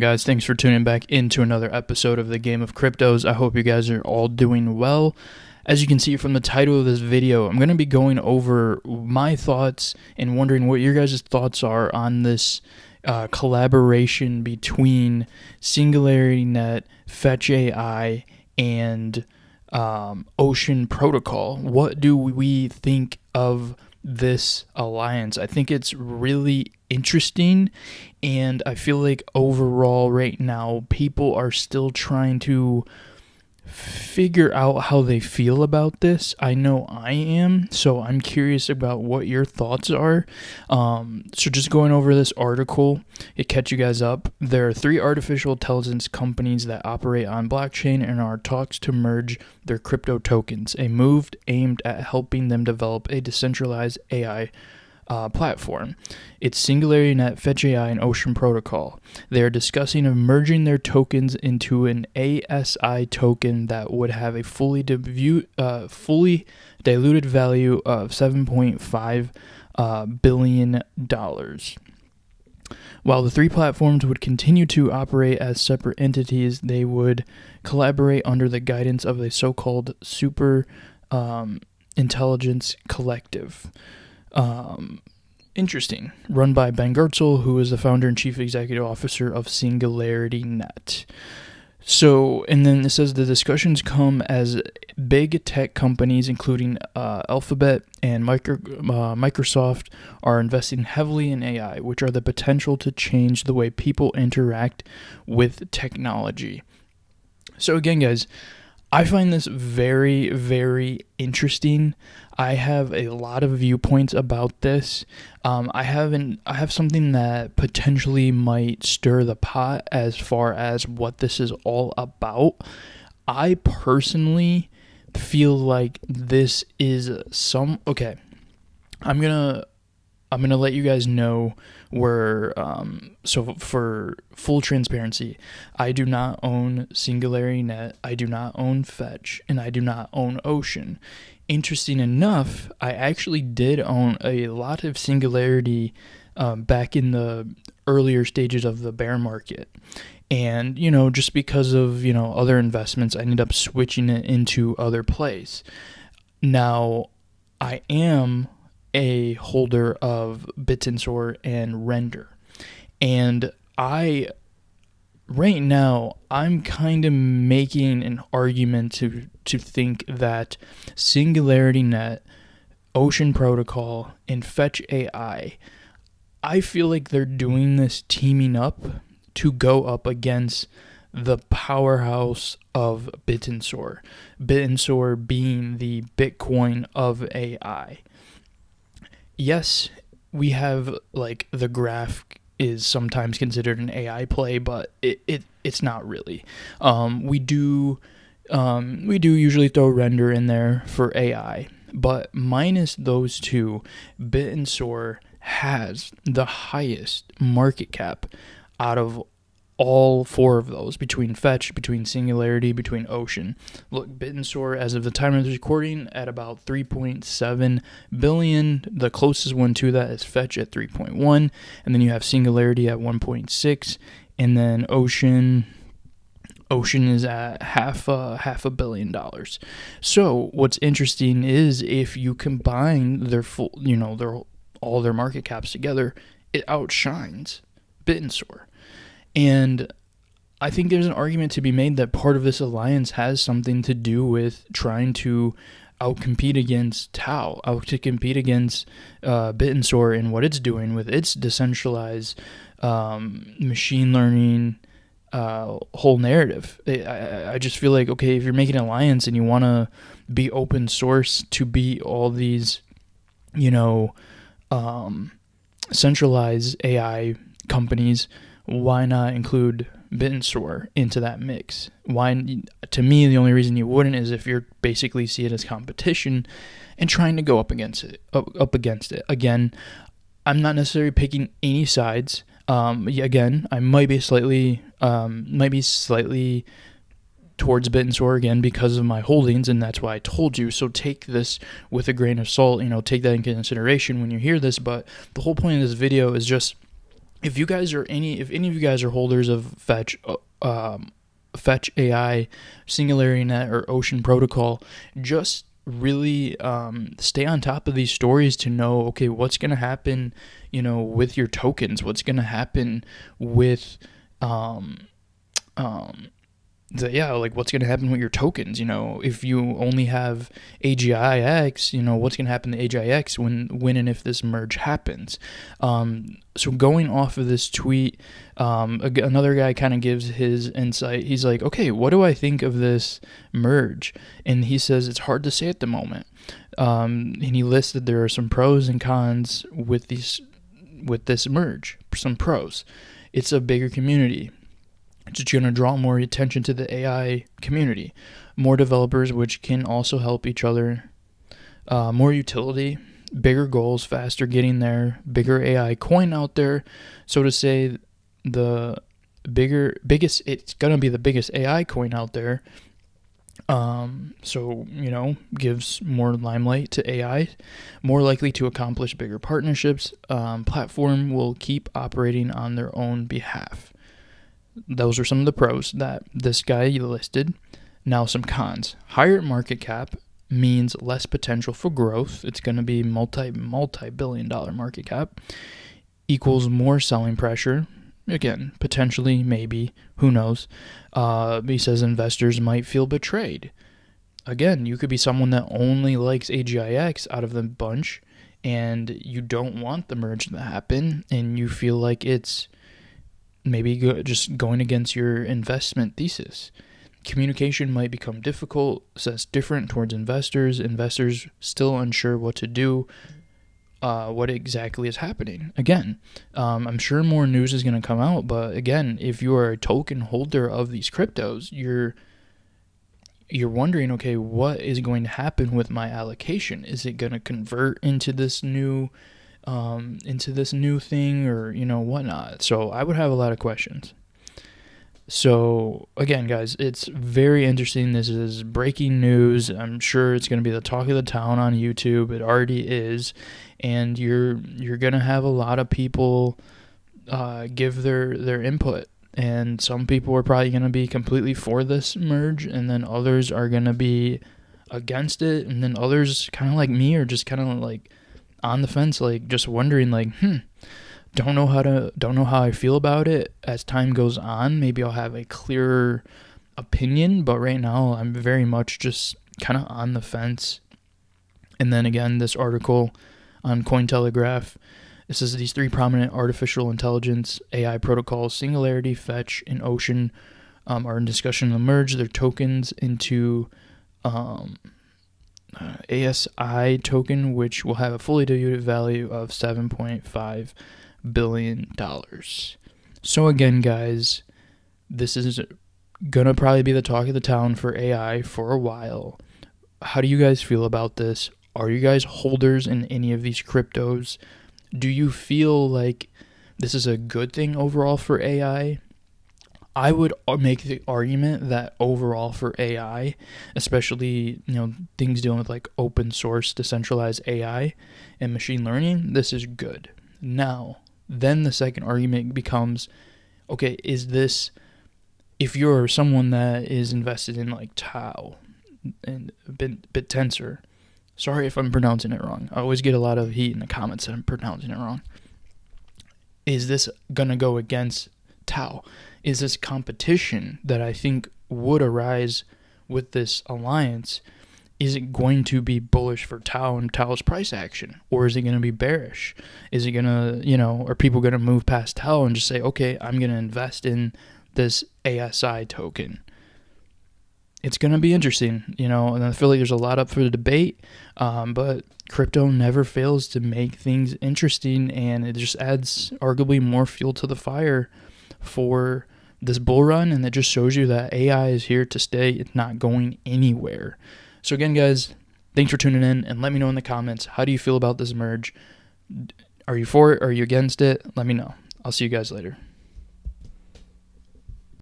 Guys, thanks for tuning back into another episode of the Game of Cryptos. I hope you guys are all doing well. As you can see from the title of this video, I'm going to be going over my thoughts and wondering what your guys' thoughts are on this collaboration between Singularity Net, Fetch AI, and Ocean Protocol. What do we think of this alliance? I think it's really interesting, and I feel like overall right now people are still trying to figure out how they feel about this. I know I am, so I'm curious about what your thoughts are. So just going over this article, it catch you guys up. There are 3 artificial intelligence companies that operate on blockchain and are talks to merge their crypto tokens, a move aimed at helping them develop a decentralized AI platform. It's Singularity Net, Fetch AI, and Ocean Protocol. They are discussing of merging their tokens into an ASI token that would have a fully diluted value of $7.5 billion. While the 3 platforms would continue to operate as separate entities, they would collaborate under the guidance of a so-called super intelligence collective. Interesting. Run by Ben Gertzel, who is the founder and chief executive officer of Singularity Net. So, and then it says the discussions come as big tech companies, including Alphabet and Microsoft, are investing heavily in AI, which are the potential to change the way people interact with technology. So again, guys, I find this very, very interesting. I have a lot of viewpoints about this. I have something that potentially might stir the pot as far as what this is all about. I personally feel like this is okay. I'm gonna let you guys know where, so for full transparency, I do not own Singularity Net, I do not own Fetch, and I do not own Ocean. Interesting enough, I actually did own a lot of Singularity back in the earlier stages of the bear market. And, just because of, other investments, I ended up switching it into other plays. Now, I am a holder of Bittensor and Render. And right now, I'm kind of making an argument to think that Singularity Net, Ocean Protocol, and Fetch AI, I feel like they're doing this teaming up to go up against the powerhouse of Bittensor. Bittensor being the Bitcoin of AI. Yes, we have, like, the graph is sometimes considered an AI play, but it's not really. We do usually throw Render in there for AI, but minus those 2, Bittensor has the highest market cap out of all 4 of those, between Fetch, between Singularity, between Ocean. Look, Bittensor, as of the time of this recording, at about 3.7 billion. The closest one to that is Fetch at 3.1, and then you have Singularity at 1.6, and then Ocean is at half a billion dollars. So what's interesting is if you combine their full, all their market caps together, it outshines Bittensor. And I think there's an argument to be made that part of this alliance has something to do with trying to outcompete against TAO, compete against Bittensor and what it's doing with its decentralized machine learning whole narrative. I just feel like, okay, if you're making an alliance and you want to be open source to be all these, centralized AI companies, why not include Bittensor into that mix? Why? To me, the only reason you wouldn't is if you're basically see it as competition and trying to go up against it. Again, I'm not necessarily picking any sides. Again, I might be slightly towards Bittensor again because of my holdings, and that's why I told you. So take this with a grain of salt. Take that into consideration when you hear this. But the whole point of this video is just if any of you guys are holders of Fetch AI, Singularity Net, or Ocean Protocol, just really stay on top of these stories to know, okay, what's going to happen, with your tokens, what's going to happen with what's going to happen with your tokens. If you only have AGIX, what's going to happen to AGIX when and if this merge happens. So going off of this tweet, another guy kind of gives his insight. He's like, okay, what do I think of this merge? And he says it's hard to say at the moment. And he listed there are some pros and cons with this merge. Some pros. It's a bigger community. It's going to draw more attention to the AI community, more developers, which can also help each other, more utility, bigger goals, faster getting there, bigger AI coin out there. So to say, it's going to be the biggest AI coin out there. Gives more limelight to AI, more likely to accomplish bigger partnerships. Platform will keep operating on their own behalf. Those are some of the pros that this guy listed. Now some cons. Higher market cap means less potential for growth. It's going to be multi-billion dollar market cap. Equals more selling pressure. Again, potentially, maybe, who knows. He says investors might feel betrayed. Again, you could be someone that only likes AGIX out of the bunch, and you don't want the merge to happen, and you feel like it's maybe just going against your investment thesis. Communication might become difficult, says different towards investors. Investors still unsure what to do, what exactly is happening. Again, I'm sure more news is going to come out, but again, if you are a token holder of these cryptos, you're wondering, okay, what is going to happen with my allocation? Is it going to convert into this new thing, or whatnot? So I would have a lot of questions. So again, guys, it's very interesting. This is breaking news. I'm sure it's going to be the talk of the town on YouTube. It already is, and you're going to have a lot of people give their input, and some people are probably going to be completely for this merge, and then others are going to be against it, and then others, kind of like me, are just kind of like on the fence, like just wondering, like, don't know how I feel about it. As time goes on, maybe I'll have a clearer opinion, but right now I'm very much just kind of on the fence. And then again, this article on Cointelegraph, it says these three prominent artificial intelligence AI protocols, Singularity, Fetch, and Ocean, are in discussion to merge their tokens into ASI token, which will have a fully diluted value of $7.5 billion. So again, guys, this is gonna probably be the talk of the town for AI for a while. How do you guys feel about this? Are you guys holders in any of these cryptos? Do you feel like this is a good thing overall for AI? I would make the argument that overall for AI, especially things dealing with like open source decentralized AI and machine learning, this is good. Now, then the second argument becomes, okay, is this, if you're someone that is invested in like TAO and Bittensor, sorry if I'm pronouncing it wrong. I always get a lot of heat in the comments that I'm pronouncing it wrong. Is this going to go against TAO? Is this competition that I think would arise with this alliance, is it going to be bullish for TAO and TAO's price action? Or is it going to be bearish? Is it going to, are people going to move past TAO and just say, okay, I'm going to invest in this ASI token? It's going to be interesting, and I feel like there's a lot up for the debate, but crypto never fails to make things interesting, and it just adds arguably more fuel to the fire for this bull run, and it just shows you that AI is here to stay. It's not going anywhere. So again, guys, thanks for tuning in, and let me know in the comments, how do you feel about this merge? Are you for it? Are you against it? Let me know. I'll see you guys later.